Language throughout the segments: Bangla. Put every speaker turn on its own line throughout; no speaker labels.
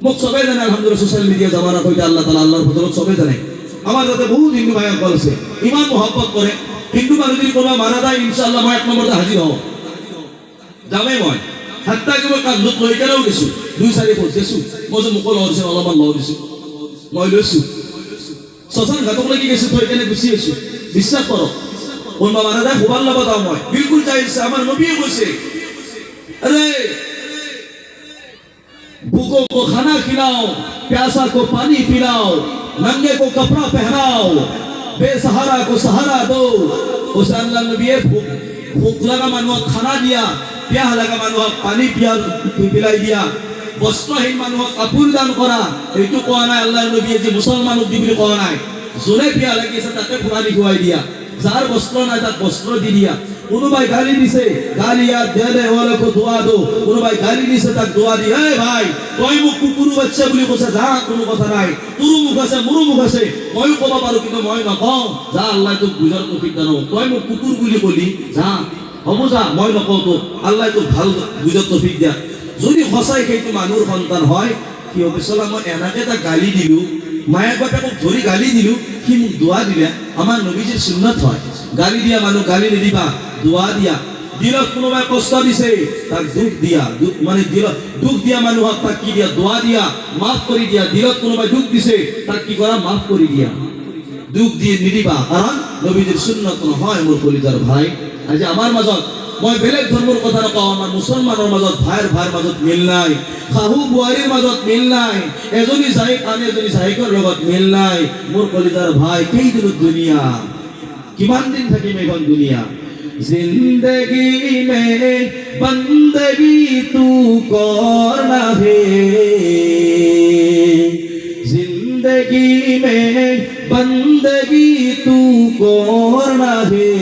মোক সবাই জানে আলহামদুলিল্লাহ সোশ্যাল মিডিয়া জামানা কইতে আল্লাহ তাআলা আল্লাহর বদলত সবাই জানে আমার যাতে বহুত হিন্দু ভাই আছে ইমান মোহাব্বত করে হিন্দু মানুষ যদি কোনো মারা যায় ইনশাআল্লাহ মই এক নম্বরতে হাজির হও যাবে মই হাত্তা কি মই কান্দত লৈ কেনেও গেছো 2-4 ফুট গেছো মই যে মুকল হৰিছে অলপমান লও দিছো মই লৈছো সসান ঘাটক লাগি গেছো থৈ কেনে গুচি আছো বিশ্বাস কৰক কোনবা মারা যায় খুবাৰ লগত যাওঁ মই বিলকুল চাইছে আমাৰ নবীয়ে কৈছে अरे भूखों को खाना खिलाओ प्यासा को पानी पिलाओ नंगे को कपड़ा पहनाओ बेसहारा को सहारा दो उस अल्लाह नबी भूख लगा मानुआ खाना दिया प्यास लगा मानुआ पानी पिलाई दिया বস্ত্রহীন মানুহ কাপোৰ দান কৰা এইটো কোৱা নাই আল্লাহৰ নবীয়ে যে মুছলমানক দি বুলি কোৱা নাই যোনে পিয়া লাগিছে তাকে ফুৰানি খুৱাই দিয়া যাৰ বস্ত্র নাই তাক বস্ত্র দি দিয়া কোনোবাই গালি দিছে গালিয়া দেলে ওয়ালাকো দোয়া দো কোনোবাই গালি দিছে তাক দোয়া দি এই ভাই তুই মোক কুকুর বাচ্চা বুলি কৈছে যা কোনো কথা নাই তোৰ মুখ আছে মোর মুখ আছে মই ক'ব পাৰো কিন্তু মই নকওঁ যা আল্লাহ তোক বুজাৰ তৌফিক দান তুই মোক কুকুর বুলি কলি যা হ'ব যা মই নকওঁ তো আল্লাহ তোক ভাল বুজাৰ তৌফিক দিয়া যদি সঁচাই সেইটো মানুহৰ সন্তান হয় কি হ'ব সালাম মই এনাকে তা গালি দিলু মায়ের বাপেকক ধরি গালি দিলু কি মোক দোয়া দিলে আমার নবীজির সুন্নত হয় গালি দিয়া মানুষ গালি নিদিবা দোয়া দিয়া দিলত কোনোবাই কষ্ট দিছে তাক দুঃখ দিয়া মানে দুঃখ দিয়া মানুহক তাক কি দিয়া দোয়া দিয়া মাফ কৰি দিয়া দিলত কোনোবাই দুঃখ দিছে তাক কি কৰা মাফ কৰি দিয়া দুঃখ দিয়ে নিদিবা কারণ নবীজির সুন্নত নহয় মোর কলিজার ভাই আজি আমার মাজত মই বেলেগ ধর্মের কথা নকওঁ আমার মুসলমানের মাজত ভাইৰ মাজত মিল নাই খাহু বুৱাৰীৰ মাজত মিল নাই এজনী জাহিক আন এজনী জাহিকৰ লগত মিল নাই মোৰ কলিজার ভাই কেইদিন দুনিয়া কিমান দিন থাকিম এইখন দুনিয়া जिंदगी में बंदगी तू करना है जिंदगी में बंदगी तू करना है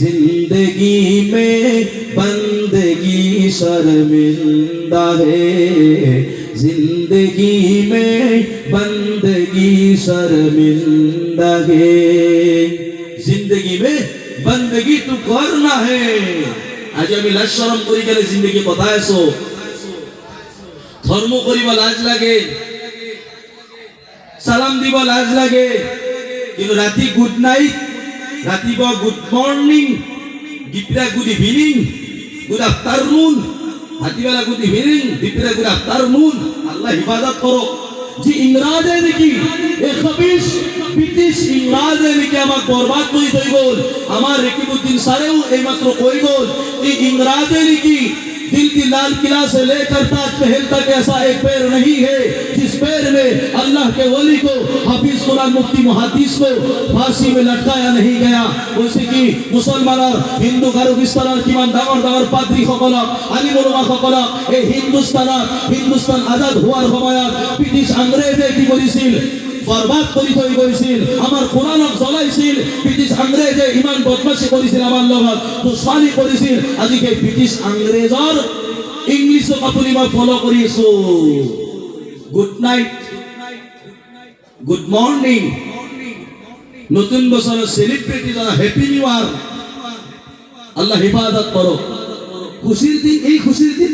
जिंदगी में बंदगी शर्मिंदा है जिंदगी में बंदगी शर्मिंदा है जिंदगी में बंदगी तू करना है आज আমি লাজ শরম করি গেলে জিন্দেগি কোথায় আছো ধর্ম করিব লাজ লাগে সালাম দিব লাজ লাগে কিন্তু রাতি গুড নাইট রাতিপুৱা গুড মর্নিং দিপৰা গুড ইভিনিং গুড আফটারনুন রাতিবেলা গুড ইভিনিং দিপৰা গুড আফটারনুন আল্লাহ ইবাদত করো যে ইংরাজে নাকি এ খবিস ব্রিটিশ ইংরাজে নাকি আমাক বরবাদ করে থৈ গ'ল আমার রকিবউদ্দিন সারেও এইমাত্র কই গ'ল এই ইংরাজে নাকি दिल की लाल किला से लेकर ताज महल तक ऐसा एक पैर नहीं है जिस पैर में अल्लाह के वली को हाफिज कुरान मुफ्ती मुहद्दिस को फांसी में लटकाया नहीं गया वैसे कि मुसलमान और हिंदू गारोगिस्तान किमान डाঙৰ ডাঙৰ পাদ্ৰী সকলক আলিম ওলামা সকলক এই হিন্দুস্তান আজাদ হোৱাৰ সময়ত ব্রিটিশ ইংরেজে কি কৰিছিল বরবাদ কৰি থৈ গৈছিল আমাৰ কোরআনক জ্বলাইছিল ব্রিটিশ ইংরেজে ইমান বদমাশি কৰিছিল আমাৰ লগত দুশ্মনী কৰিছিল আজিকে ব্রিটিশ ইংরেজৰ ইংলিশক আপুনি মই ফলো কৰি আছো গুড নাইট গুড মর্নিং নতুন বছৰৰ সেলিব্রিটি জানা হ্যাপি নিউ ইয়ার আল্লাহ হিফাজত করো খুশির দিন এই খুশির দিন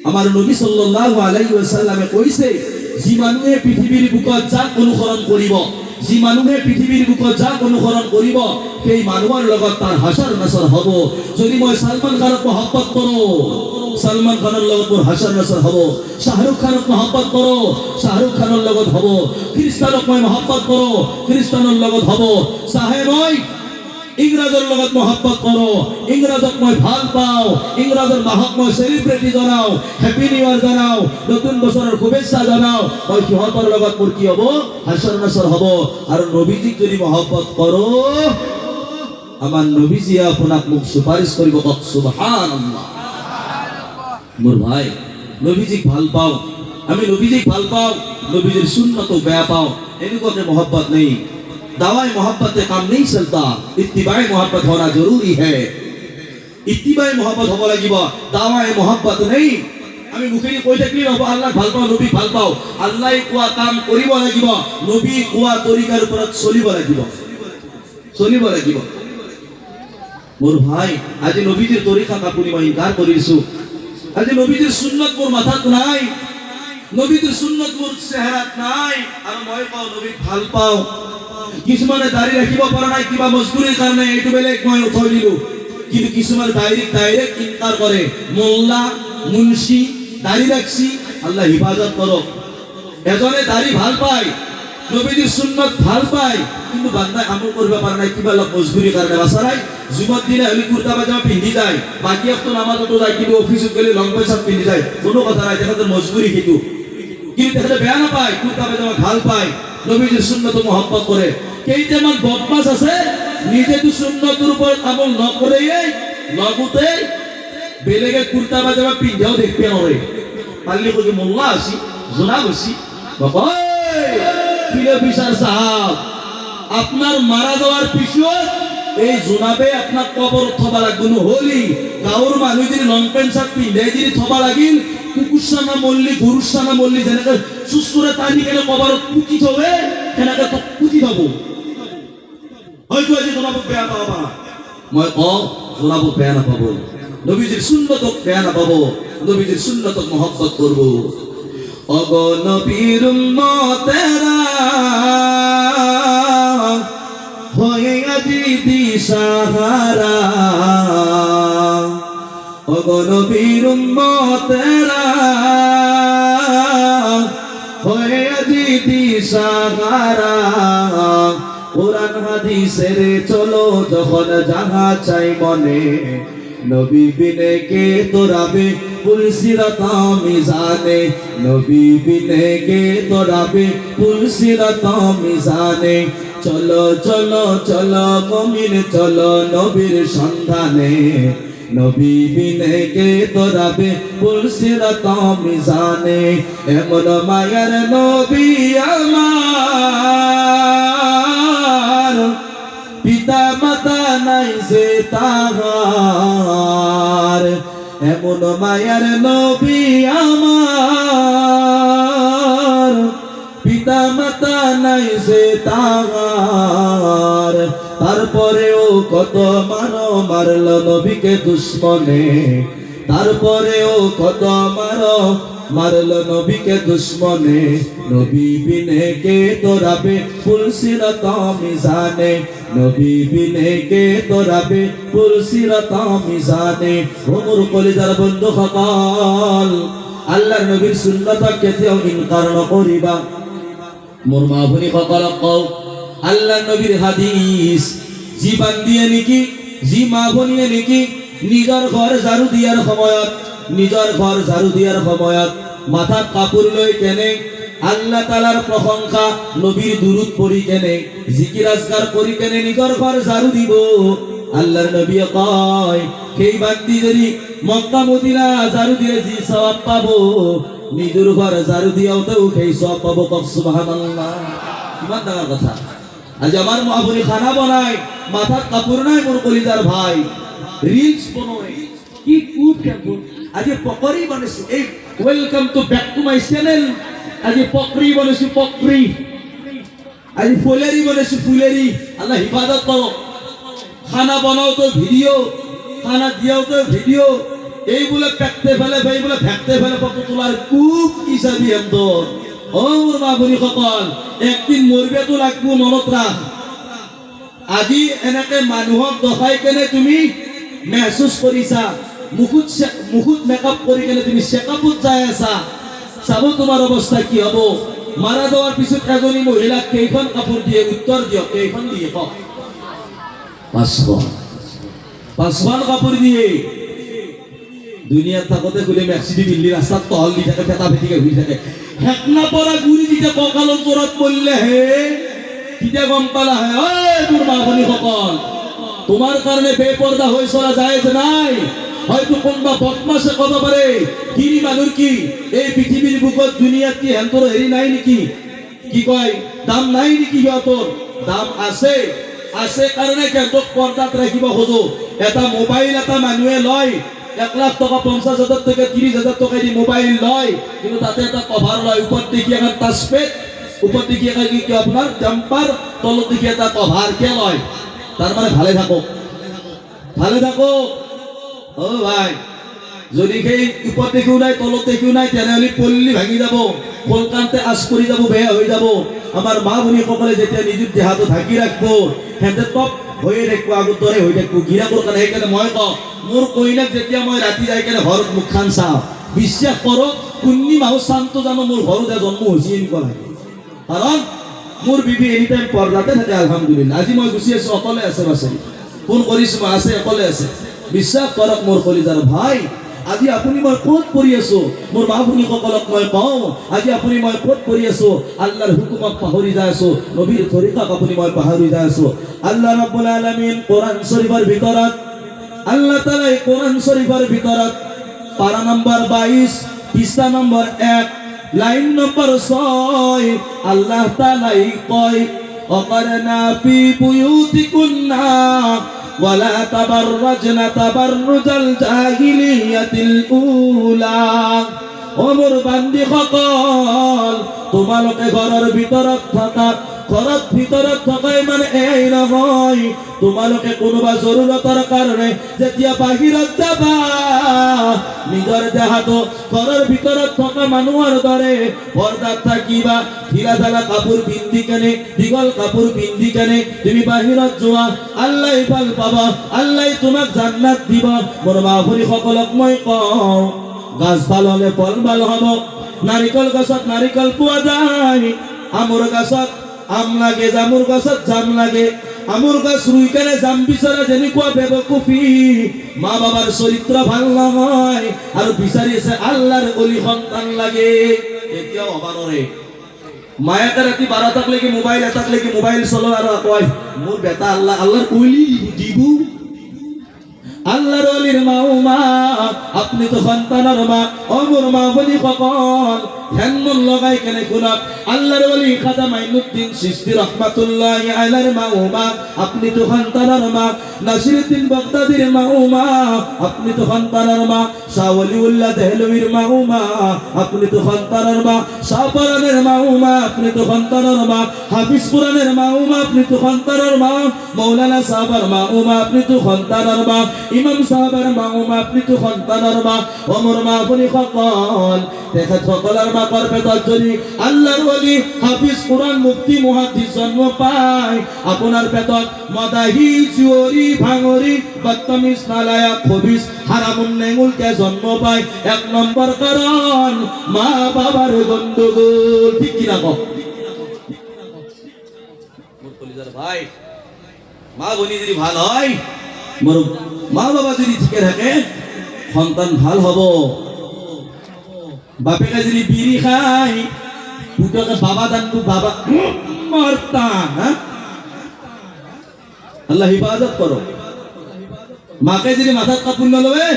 আমার নবী সাল্লাল্লাহু আলাইহি ওয়াসাল্লামে কইছে যি মানুহে পৃথিবীৰ বুকত যাক অনুসৰণ কৰিব যি মানুহে পৃথিবীৰ বুকত যাক অনুসৰণ কৰিব সেই মানুহৰ লগত তাৰ হাসৰ নাসৰ হ'ব যদি মই সালমান খানক মহব্বত কৰো সালমান খানৰ লগত মোৰ হাসৰ নাসৰ হ'ব শাহৰুখ খানক মহব্বত কৰো শাহৰুখ খানৰ লগত হ'ব খ্ৰীষ্টানক মই মহব্বত কৰো খ্ৰীষ্টানৰ লগত হ'ব চাহে মই ইংৰাজৰ লগত মহব্বত কৰো ইংৰাজক মই ভাল পাওঁ ইংৰাজৰ মাহক মই সেলিব্রিটি জনাও হ্যাপি নিউ ইয়ার জনাও নতুন বছৰৰ শুভেচ্ছা জনাও মই সিহঁতৰ লগত মোৰ কি হ'ব হাসৰ নাসৰ হ'ব আৰু নবীজিক যদি মহব্বত কৰো আমার নবীজি আপোনাক মোক সুপারিশ কৰিব কক সুবহানাল্লাহ মোৰ ভাই নবীজিক ভাল পাওঁ আমি নবীজিক ভাল পাওঁ নবীজিৰ সুন্নতক বেয়া পাওঁ এনেকুৱাকে মহব্বত নেই दावाए मोहब्बत से काम नहीं चलता इत्तिबाए मोहब्बत होना जरूरी है इत्तिबाए मोहब्बत होबो লাগিব दावाए मोहब्बत नहीं আমি মুখেদি কই থাকলি নহব আল্লাহ ভাল পাও নবী ভাল পাও আল্লাহ কোৱা কাম কৰিব লাগিব নবী কোৱা তৰিকাৰ ওপৰত চলিব লাগিব মোৰ ভাই আজি নবীজিৰ তৰিকা আপুনি মই ইনকাৰ কৰিছো আজি নবীজিৰ সুন্নত মোৰ মাথাত নাই নবীটোৰ সুন্নত মোৰ চেহেৰাত নাই আৰু মই পাওঁ নবীক ভাল পাওঁ কিছুমানে দাড়ি ৰাখিব পৰা নাই কিবা মজবুৰিৰ কাৰণে এইটো বেলেগ মই উঠাই দিলো কিন্তু কিছুমান ডাইৰেক্ট ইনকাৰ কৰে মোল্লা মুন্সি দাড়ি রাখছি আল্লাহ হিফাজত করক এজনে দাড়ি ভাল পায় নবীজির সুন্নত ভাল পায় কিন্তু বান্দা আমল করবে পারে না কিবা লোক মজবুরি কারণে বাসারাই জুমার দিনে হলি কুর্তা পাজামা পিন্ধি যায় বাকি অক্ত নামাজতো যায় কিন্তু অফিসত গেলে লং পেন্ট পিন্ধি যায় কোনো কথা নাই তেখেতৰ মজবুরি কিন্তু তেখেতে বেয়া নাপায় কুর্তা পাজামা ভাল পায় নবীজির সুন্নত মহব্বত করে কেইটামান বদমাস আছে নিজেতো সুন্নতের উপর আমল নকরে লগতে বেলেগে কুর্তা পাজামা পিন্ধাও দেখতে নরে পারলে কই মোল্লা আছি জনাব আছি বাবা প্রিয় বিচার সাহেব আপনার মারা যাওয়ার পিছত এই জনাবে আপনার কবর থবা লাগবে হলি গাঁৱৰ মানুহ যদি লং পেন্ট শার্ট পিন্ধাই যদি থবা লাগিল কুকুরসানা মল্লি গরুসানা মল্লি যেনেকে সুসুরে টানি কেনে কবরত পুতি থবে সেনেকে তো পুতি থব হয়তো আজি জনাব বেয়া পাব পাৰা মই কওঁ জনাব বেয়া নাপাব নবীজির সুন্নতক বেয়া নাপাব নবীজির সুন্নতক মহব্বত করব ওগো নবীর উম্মতেরা হয়ে আজি দিশাহারা ওগো নবীর উম্মতেরা হয়ে আজি দিশাহারা কোরআন হাদিসের চলো যখন যাহা চাই মনে নবী বিনে কে তোরাবে পুলসিরাত মিজানে নবী বিনে কে তোরাবে পুলসিরাত মিজানে চলো চলো চলো মুমিন চলো নবীর সন্ধানে নবী বিনে কে তোরাবে পুলসিরাত মিজানে এমন মায়ের নবী আমার পিতা মাতা নাই যে তাহার এমন মায়ার নবী আমার পিতা মাতা নাই যে তাহার তারপরেও কত মারল নবীকে দুশ্মনে তারপরেও কত মারল নবীকে দুশ্মনে নবী বিনে কে তোরাবে পুলসিরাত মিজানে নবী বিনে কে তোরাবে পুলসিরাত মিজানে ওমর কলিজার বন্ধু সকল আল্লাহর নবীর সুন্নাতক কেতিয়াও ইনকার নকৰিবা মোর মা ভনী সকল কও আল্লাহর নবীর হাদিস জীবন দিয়ে নেকি জি মা ভনীয়ে নেকি নিজৰ ঘৰ ঝাৰু দিয়াৰ সময়ত মাথাত কাপোৰ লৈ কেনে আল্লাহ তাআলাৰ প্ৰশংসা নবীৰ দুরূদ পঢ়ি কেনে জিকিৰ আজকাৰ কৰি কেনে নিজৰ ঘৰ ঝাৰু দিব আল্লাহৰ নবীয়ে কয় সেই বান্দি যদি মক্কা মদিনা ঝাৰু দিলে যি সওয়াব পাবো নিজৰ ঘৰ ঝাৰু দিয়াওতেও সেই সওয়াব পাবো কওক সুবহানাল্লাহ কিমান ডাঙৰ কথা আজ আমার মা ভনী খানা বনায় মাথাত কাপোৰ নাই মোৰ কলিজার ভাই রিলস বনায় কি কুট কাপোৰ আজি পকৰি বনাইছো এই welcome to back to my channel আজি পকৰি বনাইছো পকৰি আজি ফুলেরি বনাইছো ফুলেরি আল্লাহ হিফাজত করো খানা বানাও তো ভিডিও খানা দিয়াও তো ভিডিও এই বলে পেকতে ফেলে ভাই বলে ভেকতে ফেলে ফটো তোলার খুব হিসাবি এমদর ও মোর মা ভনী সকল একদিন মরবে তো লাগবো মনত রাখ আজি এনেকে মানুহক দেখাই কেনে তুমি মেহসুস কৰিছা মুখত মেকআপ কৰি কেনে তুমি চেকআপত যাই আছা চাব তোমাৰ অৱস্থা কি হ'ব মাৰা দেওয়ার পিছত এজনী মহিলা কেইখন কাপোৰ দিয়ে উত্তৰ দিয়ক কেইখন দিয়ে কওক পাঁচখন কাপোৰ দিয়ে দুনিয়াত থাকোতে গুলি মেক্সিডি পিন্ধি ৰাস্তাত টহল দি থাকে ফেটা ফেটিকে ঘূৰি থাকে হেকনা পৰা গুৰি যেতিয়া কঁকালৰ তলত পৰিলে হে তেতিয়া গম পালা হে ঐ মোৰ মা ভনী সকল তোমার কারণে বেপর্দা হয়ে চলা যায় যে নাই হয়তো কোনবা বদমাশে কব পারে কিনি মানুষ কি এই পৃথিবীর বুকত দুনিয়াত কি হেন্তর হেৰি নাই নেকি কি কয় দাম নাই নেকি সিহঁতৰ দাম আছে আছে কাৰণে কেন্তক পৰ্দাত ৰাখিব খোজো এটা মোবাইল এটা মানুহে লয় 1 লাখ টাকা 50,000 টাকা 30,000 টাকা দি মোবাইল লয় কিন্তু তাতে এটা কভার লয় উপর দেখি একটা টাচপ্যাড উপর দেখি কি আপনার জাম্পার তলত দেখি এটা কভার কে লয় তার মানে ভালে থাকো ও ভাই যদি সেই উপর দেখিও নাই তলত দেখিও নাই তেনেহলে পল্লী ভাঙি যাব কলকান্তে আশ কৰি যাব বেয়া হৈ যাব আমাৰ মা ভনীসকলে যেতিয়া নিজৰ দেহাটো ঢাকি ৰাখিব সিহঁতে টপ হৈয়ে থাকিব আগৰ দৰে হৈ থাকিব গিৰাকৰ কাৰণে সেইকাৰণে মই কওঁ মোৰ কইনাক যেতিয়া মই ৰাতি যাই কেনে ঘৰত মুখখন চাওঁ বিশ্বাস কৰক কুন্নি মাহৰ চানটো জানো মোৰ ঘৰত জন্ম হৈছে এনেকুৱা লাগে কাৰণ মোৰ বিবি এনি টাইম পৰ্দাতে থাকে আলহামদুলিল্লাহ আজি মই গুচি আছো অকলে আছে বাছে ফোন কৰিছো মই আছে অকলে আছে বিশ্বাস কৰক মোৰ কলিজাৰ ভাই আজি আপুনি মই ক'ত পৰি আছো মোৰ মা ভনীসকলক মই কওঁ আজি আপুনি মই ক'ত পৰি আছো আল্লাহৰ হুকুমক পাহৰি যাই আছো নবীৰ তৰিকাক আপুনি মই পাহৰি যাই আছো আল্লাহ ৰাব্বুল আলামিন কোৰআন শৰীফৰ ভিতৰত আল্লাহ তাআলা কোরআন শরীফের ভিতরত পারা নম্বর 22 পৃষ্ঠা নম্বর 1 লাইন নম্বর 6 আল্লাহ তাআলা কয় অকরনা ফি বুয়ুতিকুন্না ওয়ালা তাবাররাজনা তাবাররুজাল জাহিলিয়াতিল উলা ও মোর বান্দি সকল তোমালোকে ঘরের ভিতরত থাকা ঘৰত ভিতৰত থকাই মানে এই নহয় তোমালোকে কোনোবা জৰুৰতৰ কাৰণে যেতিয়া বাহিৰত যাবা নিজৰ দেহাটো ঘৰৰ ভিতৰত থকা মানুহৰ দৰে পৰ্দাত থাকিবা ঢিলা ঢালা কাপোৰ পিন্ধি কেনে দীঘল কাপোৰ পিন্ধি কেনে তুমি বাহিৰত যোৱা আল্লাহ ভাল পাবা আল্লাহ তোমাক জান্নাত দিব মোৰ মা ভনীসকলক মই কওঁ গাছ ভাল হ'লে ফল ভাল হ'ব নাৰিকল গছত নাৰিকল পোৱা যায় আমৰ গছত আম লাগে জামুর গাছত জাম লাগে আমুর গাছ রুই কেনে জাম বিচারা যেনেকুৱা বেবকুফি মা বাবার চরিত্র ভাল নহয় আর বিচারি আছে আল্লাহর অলি সন্তান লাগে এতিয়াও অবানরে মায়াকে রাতি 12 টাক লাগি মোবাইল এটাক লাগি মোবাইল চলো আর কয় মোর বেটা আল্লাহ আল্লাহর অলি দিবু আল্লাহর অলির মা আপনি তো সন্তানের মা অমর মা বলি সকল ধ্যান মন লগাই কেনে শুনক আল্লাহর ওলি খাজা মাইনুদ্দিন চিশতি রাহমাতুল্লাহি আলাইহির মা আপনি তো সন্তানের মা নাসিরউদ্দিন বাগদাদির মা আপনি তো সন্তানের মা শাহ ওলিউল্লাহ দেহলভীর মা আপনি তো সন্তানের মা শাহ পরানের মা আপনি তো সন্তানের মা হাফিজ কুরআনের মা আপনি তো সন্তানের মা মাওলানা সাহাবার মা আপনি তো সন্তানের মা ইমাম সাহাবার মা আপনি তো সন্তানের মা ওমর মা বলি সকল তেখেত সকলের মাপার পেটত যদি আল্লাহর ওলি হাফিজ কুরআন মুফতি মুহাদ্দিস জন্ম পায় আপনার পেটত মাদাহি চুরি ভাঙরি বদতমিজ নালায়া খবিস হারামুন নেঙুলকে জন্ম পায় এক নম্বর কারণ মা বাবার গন্ডগোল ঠিক কিনা কও মোর কলিজার ভাই মা বনি যদি ভাল হয় মোর মা বাবা যদি ঠিক থাকে সন্তান ভাল হবো বাপেকে যদি বিড়ি খাই পুতকে বাবা দানবু বাবা মরতা হ্যাঁ আল্লাহ হিফাজত করো মাকে যদি মাথাত কাপড় নলবে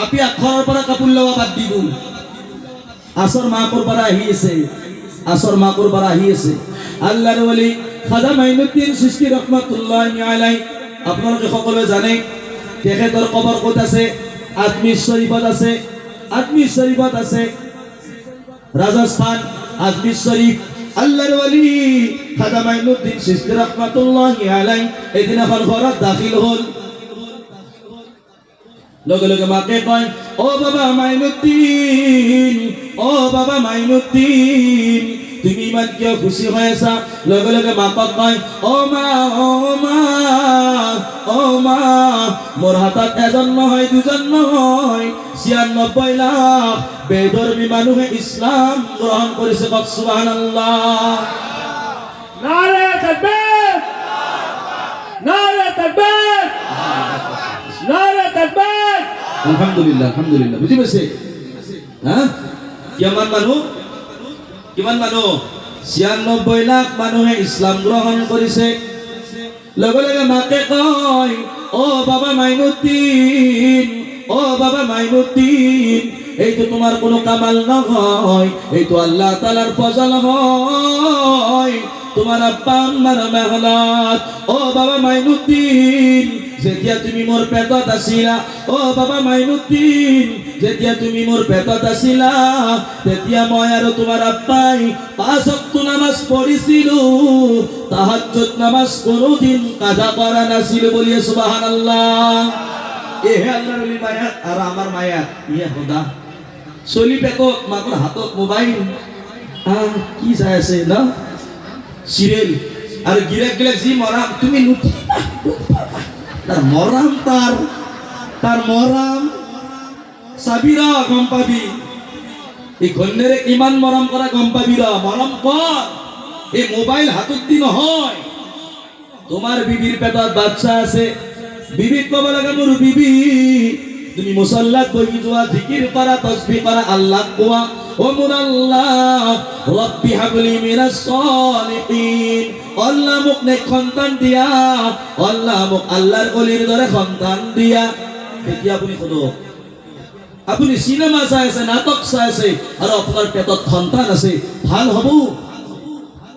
আপি আখৰৰ পৰা কাপড় লওয়া বাদ দিব আসর মাকৰ পৰা আহি আছে আল্লাহর ওলি খাজা মাইনুদ্দিন চিশতি রাহমাতুল্লাহি আলাইহি আপোনালোকে সকলোৱে জানে তেখেতৰ কবৰ ক'ত আছে আজমিৰ শরীফত আছে রাজস্থান আজমির শরীফ আল্লাহর ওলি খাজা মাইনুদ্দিন চিশতি রাহমাতুল্লাহি আলাইহি এদিন এখন ঘৰত দাখিল হল লগে লগে মাকে কয় ও বাবা মাইনুদ্দিন তুমি ইমান কিয় খুশি হৈ আছা লগে লগে মাকক কয় ও মা মোর হাতত এজন নহয় দুজন নহয় 96 লাখ বেধর্মী মানুহে ইসলাম গ্রহণ করেছে কওক সুবহানাল্লাহ
নারে তাকবীর নারে তাকবীর নারে তাকবীর
আলহামদুলিল্লাহ বুঝি পাইছে হ্যাঁ কিমান মানুহ 96 লাখ মানুহে ইসলাম গ্রহণ করেছে লগে লগে মাকে কয় ও বাবা মাইনুদ্দিন এই তো তোমার কোনো কামাল নহয় এই তো আল্লাহ তাআলার ফজল হয় তোমার আব্বা আম্মার মেহনত ও বাবা মাইনুদ্দিন যেতিয়া তুমি মোর পেটত আছিলা ও বাবা মাইনুদ্দিন যেতিয়া তুমি মোর পেটত আছিলা তেতিয়া মই আৰু তোমাৰ আব্বাই 5 ওয়াক্ত নামাজ পঢ়িছিলো তাহাজ্জুদ নামাজ কোনোদিন কাজা করা নাছিল বলিয়ে সুবহানাল্লাহ এহে আল্লাহর ওলি মায়া আর আমার মায়া ইয়া খোদা চলি পেটত মাকৰ হাতত মোবাইল কি চাই আছে ন চিৰিয়েল আৰু গিৰাক গিলাক যি মৰাম তুমি নুঠিবা তাৰ মৰাম তাৰ মৰাম চাবি ৰ গম পাবি এই ঘৈণীয়েৰে কিমান মৰম কৰা গম পাবি ৰ মৰম কৰ এই মোবাইল হাতত দি নহয় তোমার বিবির পেটত বাচ্চা আছে বিবিক কব লাগে মোৰ বিবি তুমি মুসল্লাত বহি যোৱা জিকির কৰা তাসবিহ কৰা আল্লাহ কোৱা ও মোৰ আল্লাহ রব্বি হাবলি মিনাস সালিহিন আল্লাহ মোক নেক সন্তান দিয়া আল্লাহ মোক আল্লাহর ওলিৰ দৰে সন্তান দিয়া এতিয়া আপুনি সোধক আপুনি সিনেমা চাই আছে নাটক চাই আছে আৰু আপোনাৰ পেটত সন্তান আছে ভাল হ'ব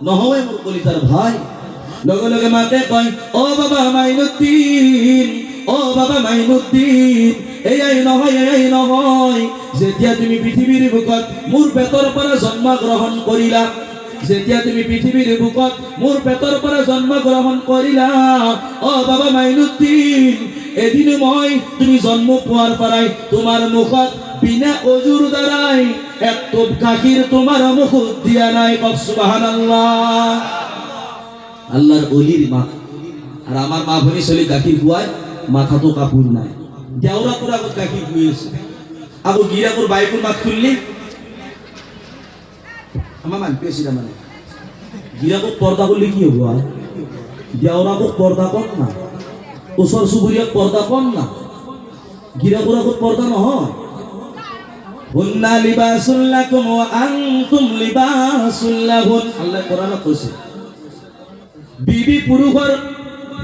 নহয় মোৰ কলিতাৰ ভাই লগে লগে মাকে কয় ও বাবা মাইনুদ্দিন এই নহয় যেতিয়া তুমি পৃথিৱীৰ বুকত মোৰ পেটৰ পৰা জন্ম গ্ৰহণ কৰিলা যেতিয়া তুমি পৃথিৱীৰ বুকত মোৰ পেটৰ পৰা জন্ম গ্ৰহণ কৰিলা ও বাবা মাইনুদ্দিন এদিন মই তুমি জন্ম পোৱাৰ পৰাই তোমাৰ মুখত বিনা অজুৰ দ্বাৰাই এক টোপ গাখীৰ তোমাৰ মুখত দিয়া নাই সুবহানাল্লাহ আল্লাহর অলির মা আর আমার মা ভনি চলি গাখীৰ খুৱায় মাথাতো কাপোৰ নাই দেওৰা পুরা আগত গাখীৰ খুৱাই আছে আকৌ গিৰাকৰ বাইকৰ মাত খুললি আমার মান পেছিলা মানে গিৰাকক পর্দা করলে কি হবো আর দেওরাকক পর্দা কম না ওচৰ চুবুৰীয়াক পর্দা কম না গিৰাকৰ আগত পর্দা নহয় হুন্না লিবাসুল লাকুম ওয়া আনতুম লিবাসুল লাহুন আল্লাহ কোরআনত কৈছে বিবি পুরুষৰ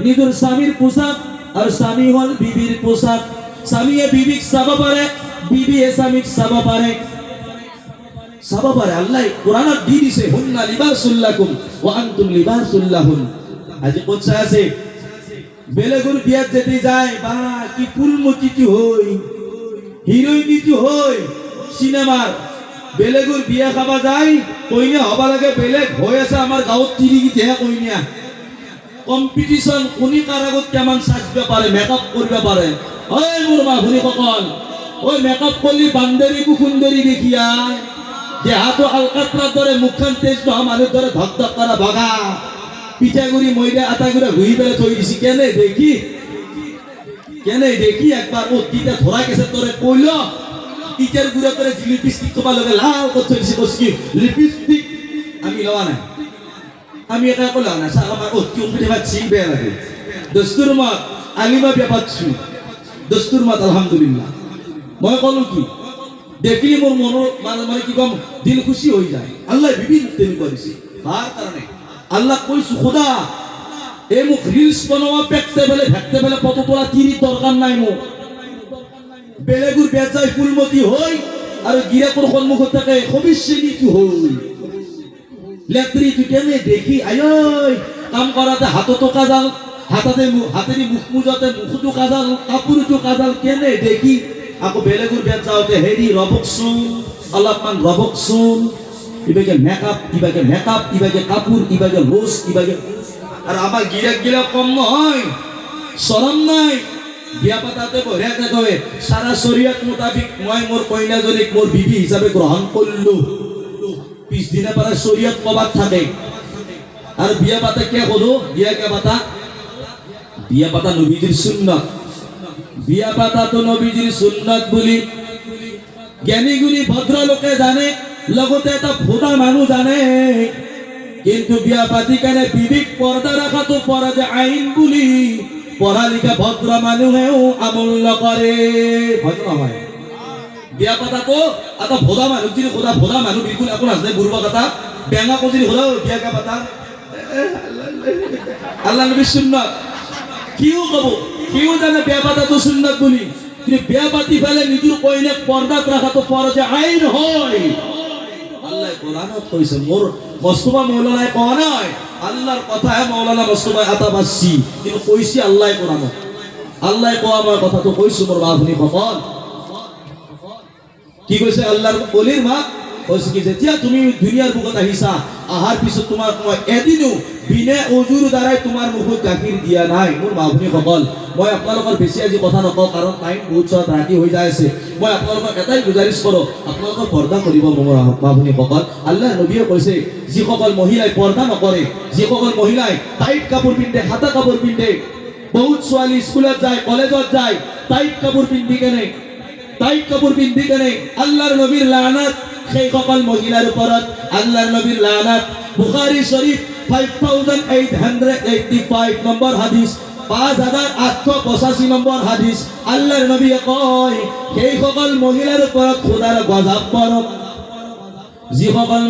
নিজৰ স্বামীৰ পোশাক আৰু স্বামী হল বিবিৰ পোশাক স্বামীয়ে বিবিক চাব পাৰে বিবিয়ে স্বামীক চাব পাৰে আল্লাহ কোরআনত দি দিছে হুন্না লিবাসুল লাকুম ওয়া আনতুম লিবাসুল লাহুন আজি কথা আছে বেলেগৰ বিয়াত যেতে যায় বা কি ফুলমতিটি হই হিরোইনিটি হই সিনেমার বেলেগৰ বিয়া খাবা যায় কইনা হবা লাগে বেলেগ হৈ আছে আমাৰ গাঁৱত তিৰিগিতেহে কইনা কম্পিটিশন কোনি কার আগত কেমন সাজবে পারে মেকআপ করবে পারে ওই মোর মা ভুনি ককল ওই মেকআপ করলি বান্দারি কুকুন্দরি দেখিয়া দেহাতো আলকাতরার ধরে মুখখান তেজ ন মানুষ ধরে ধক ধক করা ভগা পিঠাগুড়ি ময়দা আটাগুড়া ঘুরি পেলে থই দিছি কেনে দেখি একবার ও দিতে ধরা গেছে তোরে কইল ইটার গুড়া করে লিপস্টিক কবা লগে লাল করতে দিছি কসকি লিপস্টিক আমি লওয়া নাই আমি এটা কইলাম না সারা আমার কি উঠে পাচ্ছি বেয়া লাগে দস্তুর মত আলিমা বিয়া পাচ্ছি দস্তুর মত আলহামদুলিল্লাহ মই কলো কি দেখলি মোর মন মানে কি কম দিল খুশি হয়ে যায় আল্লাহ বিভিন্ন তেমনি করেছে তার কারণে আল্লাহ কইছে খোদা এ মুখ রিলস বানাওয়া পেটতে বেলে কত তোলা তিরি দরকার নাই মো বেলেগুর বেচাই ফুলমতি হই আর গিরাকুর সম্মুখত থাকে খবিশ্রেণী কি হই লেত্রি তুই কেনে দেখি আয়ই কাম করাতে হাততো কাজাল হাতেরি মুখ মুজাতে মুখতো কাজাল কাপড়তো কাজাল কেনে দেখি আকৌ বেলেগুর বেচাওতে হেৰি রবকসুন অলপমান রবকসুন ইবাগে মেকআপ ইবাগে কাপড় ইবাগে লোস ইবাগে আর আমার গিরা কম নয় শরম নাই বিয়া পাতাতে বঢ়িয়াকে কয় সারা শরীয়ত মোতাবিক মই মোর কইনাজনীক মোর বিবি হিসাবে গ্রহণ করলো পিছদিনা পারা শরীয়ত কবাত থাকে আর বিয়া পাতা কে হলো বিয়া পাতা নবীজির সুন্নাত বিয়া পাতা তো নবীজির সুন্নাত বলি জ্ঞানীগুলি ভদ্রলোকে জানে লগতে এটা ভোদা মানুষ জানে কিন্তু বিয়া পাতি কেনে বিবিক পর্দা রাখা তো ফরজ আইন বলি পড়ালেখা ভদ্র মানুহেও আমল নকরে হয়তো নহয় বিয়া পাতা তো এটা ভোদা মানুষ যদি ভোদা মানুষ বিলকুল এখন আছে বুড়বা কথা বেঙা কজি হলো বিয়া কা পাতা আল্লাহ নবী সুন্নাত কিও কব কিও জানে বিয়া পাতা তো সুন্নাত বলি কিন্তু বিয়া পাতি ফেলে নিজের কইনাক পর্দাত রাখা তো ফরজ আইন হয় আল্লাহ কোরআনত কইছে মোর মুস্তাফা মাওলানায় কোয়া নাই আল্লাহর কথায় মাওলানা মুস্তাফা আতা বাসি কিন্তু কইছি আল্লাহ কোরআনত আল্লাহ কোয়া আমার কথা তো কইছো মোর বাপনি কখন কি কইছে আল্লাহর ওলির মা কইছে কি যেতিয়া তুমি দুনিয়ার বুকত আহিছা আহার পিছত তোমার এদিনও বিনে অজুৰ দ্বাৰাই তোমাৰ মুখত গাখীৰ দিয়া নাই। মোৰ মা ভনীসকল, মই আপোনালোকৰ বেছি আজি কথা নকওঁ, কাৰণ টাইম বহুত চোৱাত ৰাতি হৈ যাই আছে। মই আপোনালোকক এটাই গুজাৰিছ কৰোঁ, আপোনালোকক পৰ্দা কৰিব মোৰ মা ভনীসকল। আল্লাহ নবীয়ে কৈছে, যিসকল মহিলাই পৰ্দা নকৰে, যিসকল মহিলাই টাইট কাপোৰ পিন্ধে, হাতা কাপোৰ পিন্ধে, বহুত ছোৱালী স্কুলত যায়, কলেজত যায়, টাইট কাপোৰ পিন্ধি কেনে আল্লাহৰ নবীৰ লানাত সেইসকল মহিলাৰ ওপৰত, আল্লাহৰ নবীৰ লানাত। বুখাৰী শৰীফ 5885 নম্বৰ হাদিস, 5885 নম্বৰ হাদিস। আল্লাহৰ নবীয়ে কয়, সেইসকল মহিলাৰ ওপৰত খোদাৰ গজব পৰক যিসকল